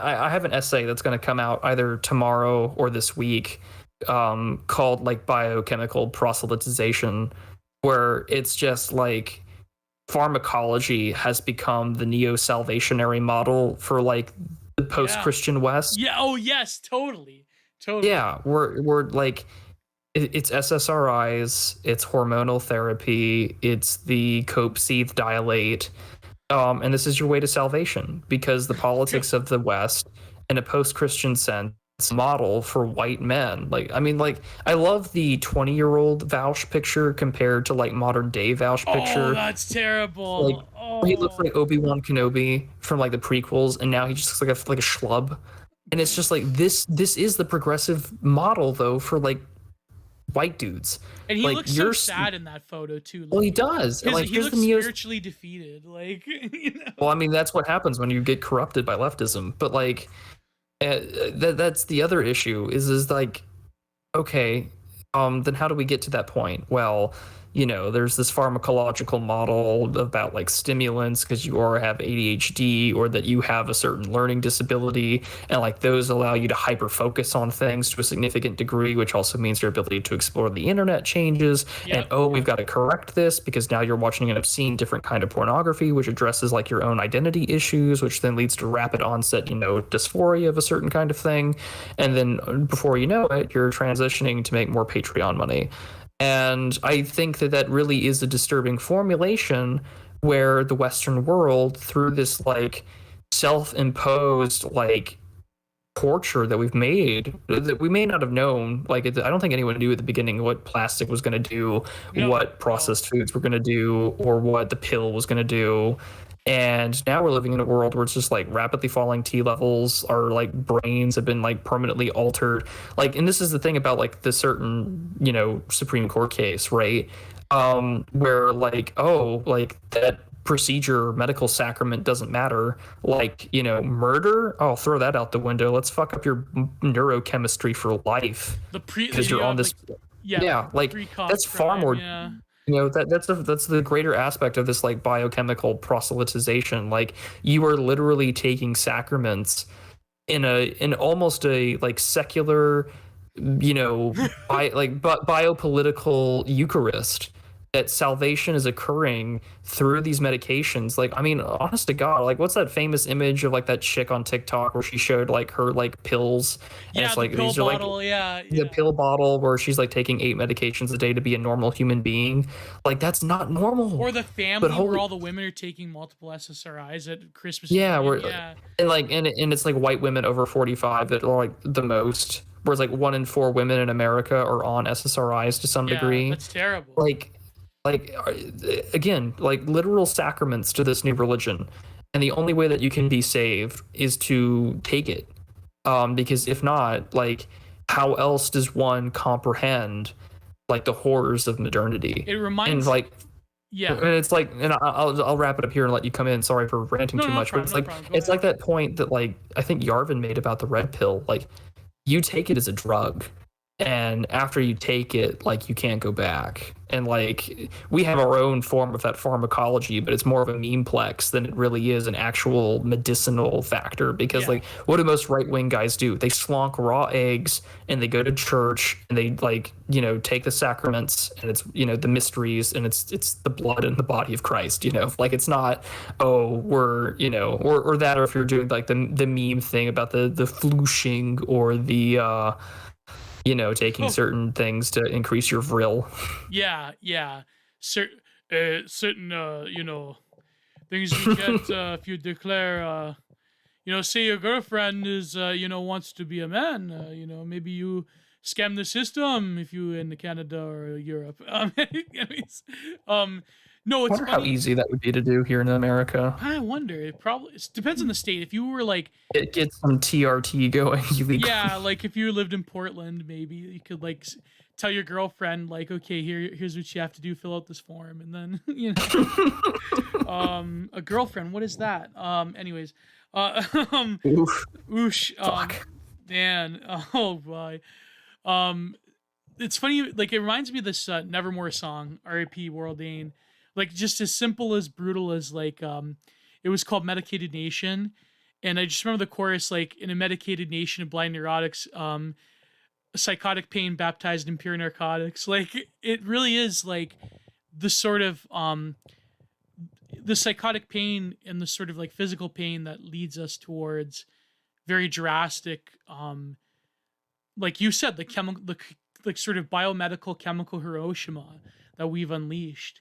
I have an essay that's going to come out either tomorrow or this week, called like biochemical proselytization, where it's just like pharmacology has become the neo-salvationary model for like the Yeah. post-Christian West. Yeah. Oh, yes. Totally. Totally. Yeah, we're like it's SSRIs, it's hormonal therapy, it's the cope seethe dilate, and this is your way to salvation because the politics of the West, in a post-Christian sense, model for white men. Like, I mean, like, I love the 20-year-old Vaush picture compared to like modern day Vaush Oh, picture. that's Like, terrible. he looks Oh. like Obi-Wan Kenobi from like the prequels, and now he just looks like a schlub. And it's just like this is the progressive model though for like white dudes. And he Like looks so you're sad in that photo too. well, Like he does. And like he here's the looks neo. spiritually defeated. Like Well, I mean that's what happens when you get corrupted by leftism. But like that's the other issue is like okay, then how do we get to that point? Well, there's this pharmacological model about like stimulants because you or have ADHD or that you have a certain learning disability, and like those allow you to hyper focus on things to a significant degree, which also means your ability to explore the internet changes. And Yep. oh, we've got to correct this because now you're watching an obscene different kind of pornography, which addresses like your own identity issues, which then leads to rapid onset, dysphoria of a certain kind of thing. And then before you know it, you're transitioning to make more Patreon money. And I think that really is a disturbing formulation where the Western world, through this like self-imposed like torture that we've made, that we may not have known. Like, I don't think anyone knew at the beginning what plastic was going to do, No. what processed foods were going to do, or what the pill was going to do. And now we're living in a world where it's just like rapidly falling T levels. Our like brains have been like permanently altered. Like, and this is the thing about like the certain, Supreme Court case, right? Where like, oh, like that procedure, medical sacrament doesn't matter. Like, murder, I'll throw that out the window. Let's fuck up your neurochemistry for life because you're on this. Like, yeah, Yeah, like pre-cause that's far crime. more. Yeah. That's the greater aspect of this like biochemical proselytization. Like you are literally taking sacraments in almost a like secular, biopolitical Eucharist, that salvation is occurring through these medications. Like, I mean, honest to God, like, what's that famous image of like that chick on TikTok where she showed like her like pills, and Yeah, it's the like pill these are like bottle. Yeah, the yeah. pill bottle where she's like taking 8 medications a day to be a normal human being. Like, that's not normal. Or the But family where holy, all the women are taking multiple SSRIs at Christmas yeah, Eve. we're Yeah. and it's like white women over 45 that are like the most. Whereas like 1 in 4 women in America are on SSRIs to some Yeah, degree. that's terrible. Like again, like literal sacraments to this new religion, and the only way that you can be saved is to take it, because if not, like, how else does one comprehend like the horrors of modernity? It And reminds like, yeah. and it's like, and I'll wrap it up here and let you come in. Sorry for ranting No, too no, no much, but problem, it's no like problem. Go it's ahead. like that point that like I think Yarvin made about the red pill. Like, you take it as a drug, and after you take it, like, you can't go back. And like, we have our own form of that pharmacology, but it's more of a memeplex than it really is an actual medicinal factor. Because Yeah. like, what do most right-wing guys do? They slonk raw eggs and they go to church and they like, take the sacraments, and it's, the mysteries, and it's the blood and the body of Christ. Like, it's not, oh, we're, or that, or if you're doing like the meme thing about the flooshing, or the taking Oh, certain things to increase your vril. yeah, yeah. Certain things you get if you declare say your girlfriend is wants to be a man, maybe you scam the system if you in Canada or Europe. Anyways, no, I it's wonder how funny. easy that would be to do here in America. I wonder. It depends on the state. If you were like, Get some TRT going illegally. yeah, like if you lived in Portland, maybe you could like tell your girlfriend like, okay, here's what you have to do: fill out this form, and then a girlfriend. What is that? Anyways, um, Oof. oosh, Fuck. man, oh boy, um, it's funny. Like it reminds me of this Nevermore song, R.I.P. World Dane. Like just as simple as brutal as like it was called Medicated Nation, And I just remember the chorus, like, in a medicated nation of blind neurotics, psychotic pain baptized in pure narcotics. Like, it really is like the sort of the psychotic pain and the sort of like physical pain that leads us towards very drastic, like you said, the chemical, like sort of biomedical chemical Hiroshima that we've unleashed.